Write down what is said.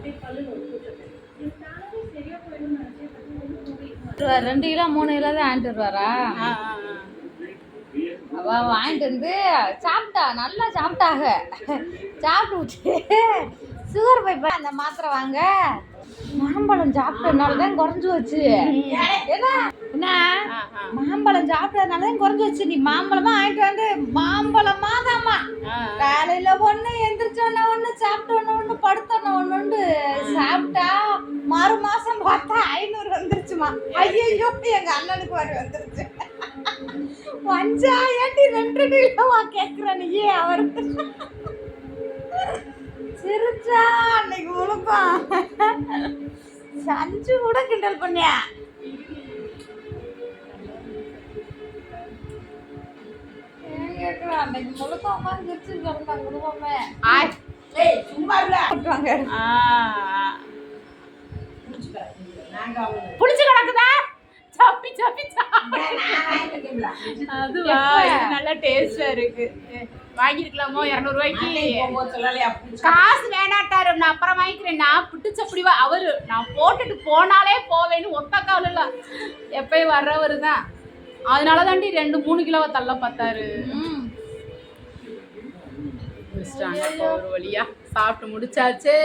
2 kilo 3 kilo தான் வாங்கிட்டு வருவாரா? அவ வாங்கிட்டு வந்து சாப்பிட்டா, நல்லா சாப்பிட்டாக. சாப்பிட்டு சுகர் பைப்பா அந்த மாத்திரை வாங்க மாம்பழம் சாப்பிட்டதுனால தான் குறைஞ்சு வச்சு. என்ன மாம்பழம் சாப்பிட்டதுனால தான் குறைஞ்சு வச்சு. நீ மாம்பழமா வாங்கிட்டு வந்து மாம்பழமா தாம்மா காலையில ஒண்ணு எந்திரிச்சோன்ன ஒண்ணு சாப்பிட்டோன்னு ஒண்ணு படுத்தோன்னு ஒண்ணு சாப்பிட்டா மறு மாசம் பார்த்தா 500 வந்துருச்சுமா. ஐயோ எங்க அண்ணனுக்கு வரி வந்துருச்சு. வஞ்சா ஏட்டி 2 கிலோவா கேக்குற நீ? அவருக்கு சிரிச்சா அன்னைக்கு முழுப்பான். சஞ்சு கூட கிண்டல் பண்ணியா? அன்னைக்கு முழுக்க உட்காந்து சிரிச்சு கிடந்தாங்க குடும்பமே. சும்மா புளிச்சு கிடக்குதா? சப்பி சப்பி அதுவா நல்ல டேஸ்டா இருக்கு. வாங்கிருக்கலாமோ 200 ரூபாய்க்கு? காசு வேணாட்டாரு, நான் அப்புறம் வாங்கிக்கிறேன். நான் பிடிச்ச பிடிவா அவரு. நான் போட்டுட்டு போனாலே போவேன்னு ஒத்த கால இல்ல, எப்பயும் வர்றவரு தான். அதனால தாண்டி 2-3 கிலோவை தள்ள பார்த்தாரு. ஒரு வழியா சாப்பிட்டு முடிச்சாச்சே.